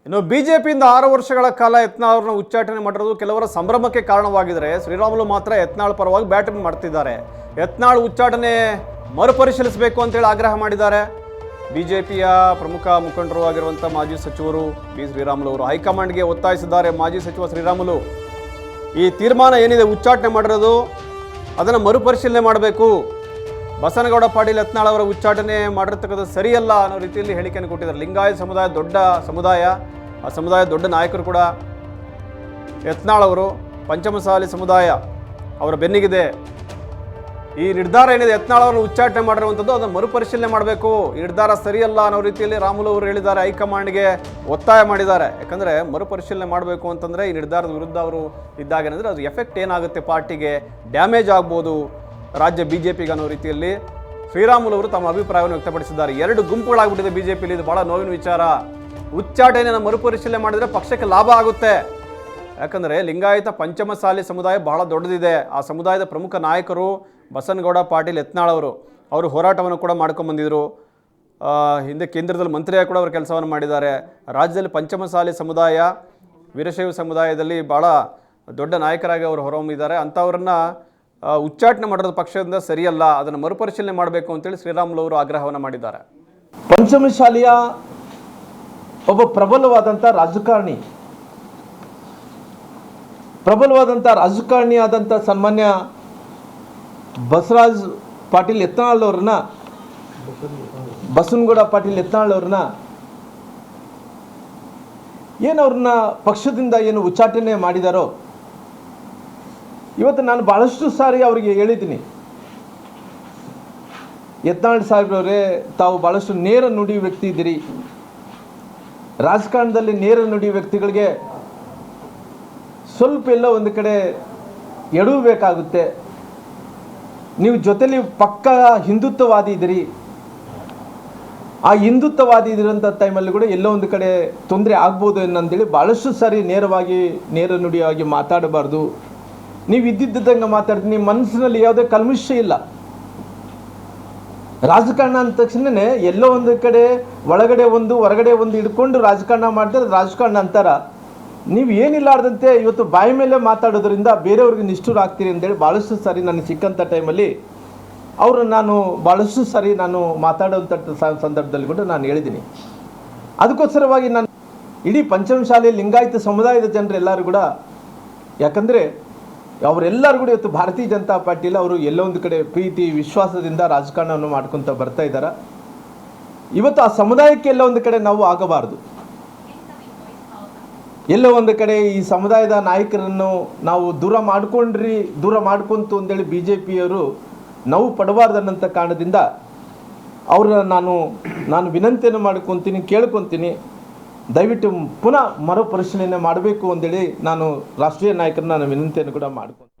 ಇನ್ನು ಬಿಜೆಪಿಯಿಂದ 6 ವರ್ಷಗಳ ಕಾಲ ಯತ್ನಾಳ್ ಅವರನ್ನು ಉಚ್ಚಾಟನೆ ಮಾಡಿರೋದು ಕೆಲವರ ಸಂಭ್ರಮಕ್ಕೆ ಕಾರಣವಾಗಿದ್ದರೆ ಶ್ರೀರಾಮುಲು ಮಾತ್ರ ಯತ್ನಾಳ್ ಪರವಾಗಿ ಬ್ಯಾಟಿಂಗ್ ಮಾಡ್ತಿದ್ದಾರೆ. ಯತ್ನಾಳ್ ಉಚ್ಚಾಟನೆ ಮರುಪರಿಶೀಲಿಸಬೇಕು ಅಂತೇಳಿ ಆಗ್ರಹ ಮಾಡಿದ್ದಾರೆ. ಬಿಜೆಪಿಯ ಪ್ರಮುಖ ಮುಖಂಡರು ಆಗಿರುವಂಥ ಮಾಜಿ ಸಚಿವರು ಬಿ ಶ್ರೀರಾಮುಲು ಅವರು ಹೈಕಮಾಂಡ್ಗೆ ಒತ್ತಾಯಿಸಿದ್ದಾರೆ. ಮಾಜಿ ಸಚಿವ ಶ್ರೀರಾಮುಲು ಈ ತೀರ್ಮಾನ ಏನಿದೆ ಉಚ್ಚಾಟನೆ ಮಾಡಿರೋದು ಅದನ್ನು ಮರುಪರಿಶೀಲನೆ ಮಾಡಬೇಕು. ಬಸನಗೌಡ ಪಾಟೀಲ್ ಯತ್ನಾಳ್ ಅವರ ಉಚ್ಚಾಟನೆ ಮಾಡಿರ್ತಕ್ಕಂಥ ಸರಿಯಲ್ಲ ಅನ್ನೋ ರೀತಿಯಲ್ಲಿ ಹೇಳಿಕೆಯನ್ನು ಕೊಟ್ಟಿದ್ದಾರೆ. ಲಿಂಗಾಯತ ಸಮುದಾಯ ದೊಡ್ಡ ಸಮುದಾಯ, ಆ ಸಮುದಾಯದ ದೊಡ್ಡ ನಾಯಕರು ಕೂಡ ಯತ್ನಾಳ್ ಅವರು. ಪಂಚಮಸಾಲಿ ಸಮುದಾಯ ಅವರ ಬೆನ್ನಿಗಿದೆ. ಈ ನಿರ್ಧಾರ ಏನಿದೆ ಯತ್ನಾಳ್ ಅವರನ್ನು ಉಚ್ಚಾಟನೆ ಮಾಡಿರುವಂಥದ್ದು ಅದನ್ನು ಮರುಪರಿಶೀಲನೆ ಮಾಡಬೇಕು. ಈ ನಿರ್ಧಾರ ಸರಿಯಲ್ಲ ಅನ್ನೋ ರೀತಿಯಲ್ಲಿ ರಾಮುಲು ಅವರು ಹೇಳಿದ್ದಾರೆ. ಹೈಕಮಾಂಡ್ಗೆ ಒತ್ತಾಯ ಮಾಡಿದ್ದಾರೆ. ಯಾಕಂದರೆ ಮರುಪರಿಶೀಲನೆ ಮಾಡಬೇಕು ಅಂತಂದರೆ ಈ ನಿರ್ಧಾರದ ವಿರುದ್ಧ ಅವರು ಇದ್ದಾಗ ಏನಂದರೆ ಅದು ಎಫೆಕ್ಟ್ ಏನಾಗುತ್ತೆ, ಪಾರ್ಟಿಗೆ ಡ್ಯಾಮೇಜ್ ಆಗ್ಬೋದು, ರಾಜ್ಯ ಬಿಜೆಪಿಗೆ ಅನ್ನೋ ರೀತಿಯಲ್ಲಿ ಶ್ರೀರಾಮುಲು ಅವರು ತಮ್ಮ ಅಭಿಪ್ರಾಯವನ್ನು ವ್ಯಕ್ತಪಡಿಸಿದ್ದಾರೆ. 2 ಗುಂಪುಗಳಾಗ್ಬಿಟ್ಟಿದೆ ಬಿಜೆಪಿಯಲ್ಲಿ. ಇದು ಬಹಳ ನೋವಿನ ವಿಚಾರ. ಉಚ್ಚಾಟನೆಯನ್ನು ಮರುಪರಿಶೀಲನೆ ಮಾಡಿದರೆ ಪಕ್ಷಕ್ಕೆ ಲಾಭ ಆಗುತ್ತೆ. ಯಾಕಂದರೆ ಲಿಂಗಾಯತ ಪಂಚಮಸಾಲಿ ಸಮುದಾಯ ಬಹಳ ದೊಡ್ಡದಿದೆ. ಆ ಸಮುದಾಯದ ಪ್ರಮುಖ ನಾಯಕರು ಬಸನಗೌಡ ಪಾಟೀಲ್ ಯತ್ನಾಳ್ ಅವರು ಹೋರಾಟವನ್ನು ಕೂಡ ಮಾಡ್ಕೊಂಡ್ಬಂದಿದ್ರು. ಹಿಂದೆ ಕೇಂದ್ರದಲ್ಲಿ ಮಂತ್ರಿಯಾಗಿ ಕೂಡ ಅವರು ಕೆಲಸವನ್ನು ಮಾಡಿದ್ದಾರೆ. ರಾಜ್ಯದಲ್ಲಿ ಪಂಚಮಸಾಲಿ ಸಮುದಾಯ, ವೀರಶೈವ ಸಮುದಾಯದಲ್ಲಿ ಭಾಳ ದೊಡ್ಡ ನಾಯಕರಾಗಿ ಅವರು ಹೊರಹೊಮ್ಮಿದ್ದಾರೆ. ಅಂಥವ್ರನ್ನ ಉಚ್ಚಾಟನೆ ಮಾಡೋದು ಪಕ್ಷದಿಂದ ಸರಿಯಲ್ಲ, ಅದನ್ನು ಮರುಪರಿಶೀಲನೆ ಮಾಡಬೇಕು ಅಂತೇಳಿ ಶ್ರೀರಾಮುಲು ಅವರು ಆಗ್ರಹವನ್ನು ಮಾಡಿದ್ದಾರೆ. ಪಂಚಮಶಾಲಿಯ ಒಬ್ಬ ಪ್ರಬಲವಾದಂಥ ರಾಜಕಾರಣಿ ಆದಂಥ ಸನ್ಮಾನ್ಯ ಬಸನಗೌಡ ಪಾಟೀಲ್ ಯತ್ನಾಳ್ ಅವ್ರನ್ನ ಏನವ್ರನ್ನ ಪಕ್ಷದಿಂದ ಏನು ಉಚ್ಚಾಟನೆ ಮಾಡಿದಾರೋ, ಇವತ್ತು ನಾನು ಭಾಳಷ್ಟು ಸಾರಿ ಅವರಿಗೆ ಹೇಳಿದ್ದೀನಿ, ಯತ್ನಾಳ್ ಸಾಹೇಬ್ರವರೇ, ತಾವು ಭಾಳಷ್ಟು ನೇರ ನುಡಿ ವ್ಯಕ್ತಿ ಇದ್ದೀರಿ. ರಾಜಕಾರಣದಲ್ಲಿ ನೇರ ನುಡಿ ವ್ಯಕ್ತಿಗಳಿಗೆ ಸ್ವಲ್ಪ ಎಲ್ಲ ಒಂದು ಕಡೆ ಎಡವಬೇಕಾಗುತ್ತೆ. ನೀವು ಜೊತೆಲಿ ಪಕ್ಕಾ ಹಿಂದುತ್ವವಾದಿ ಇದ್ದೀರಿ. ಆ ಹಿಂದುತ್ವವಾದಿ ಇದ್ರಂಥ ಟೈಮಲ್ಲಿ ಕೂಡ ಎಲ್ಲೋ ಒಂದು ಕಡೆ ತೊಂದರೆ ಆಗ್ಬೋದು ಏನಂತೇಳಿ ಭಾಳಷ್ಟು ಸಾರಿ ನೇರ ನುಡಿಯಾಗಿ ಮಾತಾಡಬಾರ್ದು. ನೀವು ಇದ್ದಿದ್ದಂಗೆ ಮಾತಾಡ್ತೀನಿ. ನಿಮ್ಮ ಮನಸ್ಸಿನಲ್ಲಿ ಯಾವುದೇ ಕಲ್ಮಶ ಇಲ್ಲ. ರಾಜಕಾರಣ ಅಂದ ತಕ್ಷಣವೇ ಎಲ್ಲೋ ಒಂದು ಕಡೆ ಒಳಗಡೆ ಒಂದು ಹೊರಗಡೆ ಒಂದು ಹಿಡ್ಕೊಂಡು ರಾಜಕಾರಣ ಮಾಡಿದ್ರೆ ರಾಜಕಾರಣ ಅಂತಾರ. ನೀವು ಏನಿಲ್ಲಾರ್ದಂತೆ ಇವತ್ತು ಬಾಯಿ ಮೇಲೆ ಮಾತಾಡೋದ್ರಿಂದ ಬೇರೆಯವ್ರಿಗೆ ನಿಷ್ಠುರ ಆಗ್ತೀರಿ ಅಂತೇಳಿ ಭಾಳಷ್ಟು ಸಾರಿ ನನಗೆ ಸಿಕ್ಕಂಥ ಟೈಮಲ್ಲಿ ಭಾಳಷ್ಟು ಸಾರಿ ನಾನು ಮಾತಾಡೋಂಥ ಸಂದರ್ಭದಲ್ಲಿ ಕೂಡ ನಾನು ಹೇಳಿದ್ದೀನಿ. ಅದಕ್ಕೋಸ್ಕರವಾಗಿ ನಾನು ಇಡೀ ಪಂಚಮಶಾಲಿ ಲಿಂಗಾಯತ ಸಮುದಾಯದ ಜನರೆಲ್ಲರೂ ಕೂಡ, ಯಾಕಂದರೆ ಅವರೆಲ್ಲರೂ ಕೂಡ ಇವತ್ತು ಭಾರತೀಯ ಜನತಾ ಪಾರ್ಟಿಯಲ್ಲಿ ಅವರು ಎಲ್ಲೋ ಒಂದು ಕಡೆ ಪ್ರೀತಿ ವಿಶ್ವಾಸದಿಂದ ರಾಜಕಾರಣವನ್ನು ಮಾಡ್ಕೊತ ಬರ್ತಾ ಇದ್ದಾರೆ. ಇವತ್ತು ಆ ಸಮುದಾಯಕ್ಕೆ ಎಲ್ಲೋ ಒಂದು ಕಡೆ ನಾವು ಆಗಬಾರ್ದು. ಎಲ್ಲೋ ಒಂದು ಕಡೆ ಈ ಸಮುದಾಯದ ನಾಯಕರನ್ನು ನಾವು ದೂರ ಮಾಡ್ಕೊಂತು ಅಂತೇಳಿ BJPಯವರು ನಾವು ಪಡಬಾರ್ದನ್ನಂಥ ಕಾರಣದಿಂದ ಅವ್ರನ್ನ ನಾನು ವಿನಂತಿಯನ್ನು ಕೇಳ್ಕೊತೀನಿ, ದಯವಿಟ್ಟು ಪುನಃ ಮರುಪರಿಶೀಲನೆ ಮಾಡಬೇಕು ಅಂತೇಳಿ ನಾನು ರಾಷ್ಟ್ರೀಯ ನಾಯಕರನ್ನ ವಿನಂತಿಯನ್ನು ಕೂಡ ಮಾಡ್ತೀನಿ.